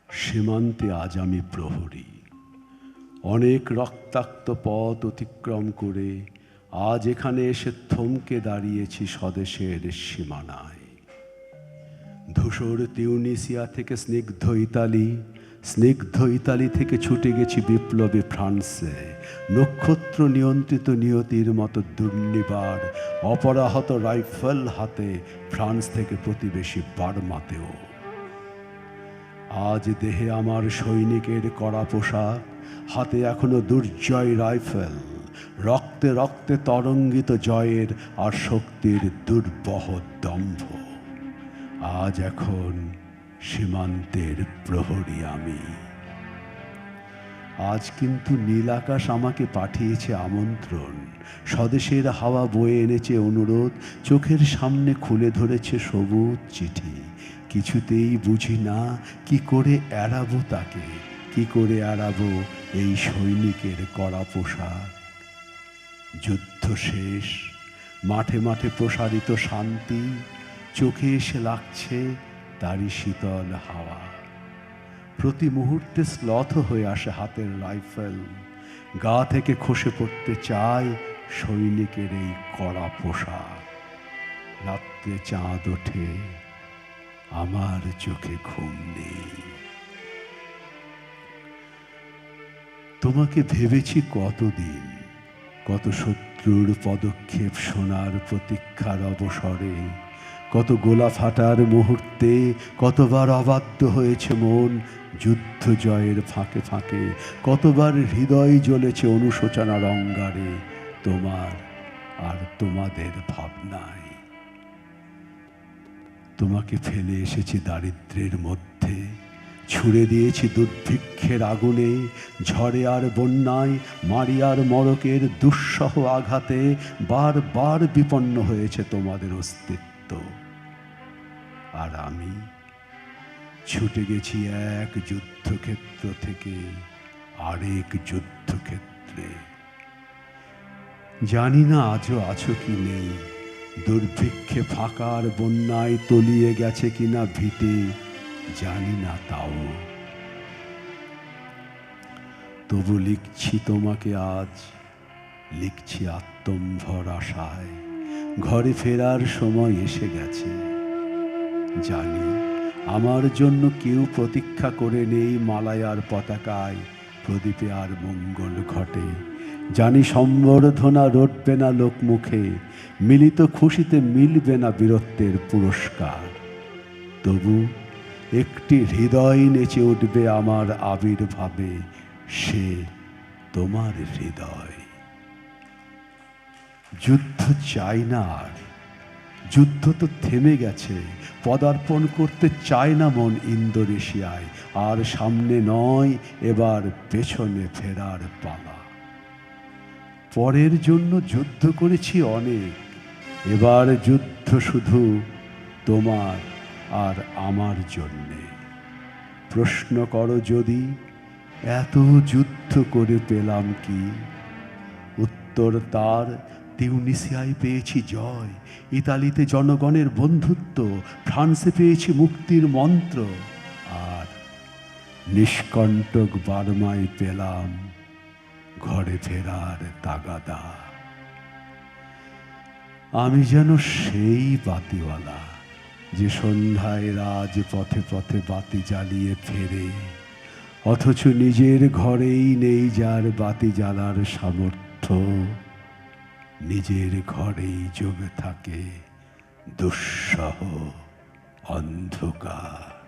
সীমান্তে আজ আমি প্রহরী, অনেক রক্তাক্ত পথ অতিক্রম করে আজ এখানে এসে থমকে দাঁড়িয়েছি স্বদেশের সীমানায়। ধূসর তিউনিসিয়া থেকে স্নিগ্ধ ইতালি থেকে ছুটে গেছি বিপ্লবী ফ্রান্সে, নক্ষত্র নিয়ন্ত্রিত নিয়তির মতো দুর্নিবার অপরাহত রাইফেল হাতে ফ্রান্স থেকে প্রতিবেশী বার্মাতেও। আজ দেহে আমার সৈনিকের কড়া পোশাক, হাতে এখনো দুর্জয় রাইফেল, রক্তে রক্তে তরঙ্গিত জয়ের আর শক্তির দুর্বহ দম্ভ। আজ এখন সীমান্তের প্রহরী আমি। আজ কিন্তু নীল আকাশ আমাকে পাঠিয়েছে আমন্ত্রণ, স্বদেশের হাওয়া বয়ে এনেছে অনুরোধ, চোখের সামনে খুলে ধরেছে সবুজ চিঠি। কিছুতেই বুঝি না কি করে এড়াবো তাকে, কি করে এড়াবো এই সৈনিকের কড়া পোশাক। যুদ্ধ শেষ, মাঠে মাঠে প্রসারিত শান্তি, চোখে এসে লাগছে তারই শীতল হাওয়া। প্রতি মুহূর্তে শ্লথ হয়ে আসে হাতের রাইফেল, গা থেকে খসে পড়তে চায় সৈনিকের এই কড়া পোশাক। রাত্রে চাঁদ ওঠে, আমার চোখে ঘুম নেই। তোমাকে ভেবেছি কতদিন, কত শত্রুর পদক্ষেপ শোনার প্রতীক্ষার অবসরে, কত গোলা ফাটার মুহূর্তে কতবার অবাধ্য হয়েছে মন যুদ্ধ জয়ের ফাঁকে ফাঁকে, কতবার হৃদয় জ্বলেছে অনুশোচনার অঙ্গারে তোমার আর তোমাদের ভাবনায়। তোমাকে ফেলে এসেছি দারিদ্র্যের মধ্যে, ছুড়ে দিয়েছি দুর্ভিক্ষের আগুনে, ঝড়ে আর বন্যায়, মারিয়ার মড়কের দুঃসহ আঘাতে বারবার বিপন্ন হয়েছে তোমাদের অস্তিত্ব। আর আমি ছুটে গেছি এক যুদ্ধক্ষেত্র থেকে আরেক যুদ্ধক্ষেত্রে। জানি না আজও আছো কি নেই, দুর্ভিক্ষে ফাঁকার বন্যায় তলিয়ে গেছে কিনা ভিটে, জানি না তাও। তবু লিখছি তোমাকে আজ, লিখছি আত্মম্ভর আশায়, ঘরে ফেরার সময় এসে গেছে। জানি আমার জন্য কেউ প্রতীক্ষা করে নেই মালায়ার পতাকায়, প্রদীপে আর মঙ্গল ঘটে। জানি সম্বর্ধনা রটবে না লোকমুখে, মিলিত খুশিতে মিলবে না বীরত্বের পুরস্কার। তবু একটি হৃদয় নেচে উঠবে আমার আবির্ভাবে, সে তোমার হৃদয়। যুদ্ধ চাই না আর, যুদ্ধ তো থেমে গেছে, পদার্পণ করতে চায় না মন ইন্দোনেশিয়ায়, আর সামনে নয় এবার পেছনে ফেরার পালা। পরের জন্য যুদ্ধ করেছি অনেক, এবার যুদ্ধ শুধু তোমার আর আমার জন্যে। প্রশ্ন করো যদি এত যুদ্ধ করে পেলাম কি, উত্তর তার তিউনিসিয়ায় পেয়েছি জয়, ইতালিতে জনগণের বন্ধুত্ব, ফ্রান্সে পেয়েছি মুক্তির মন্ত্র, আর নিষ্কণ্টক বার্মায় পেলাম ঘরে ফেরার তাগাদা। আমি যেন সেই বাতিওয়ালা যে সন্ধ্যায় রাজ পথে পথে বাতি জ্বালিয়ে ফেরে, অথচ নিজের ঘরেই নেই যার বাতি জ্বালার সামর্থ্য, নিজের ঘরেই জমে থাকে দুঃসহ অন্ধকার।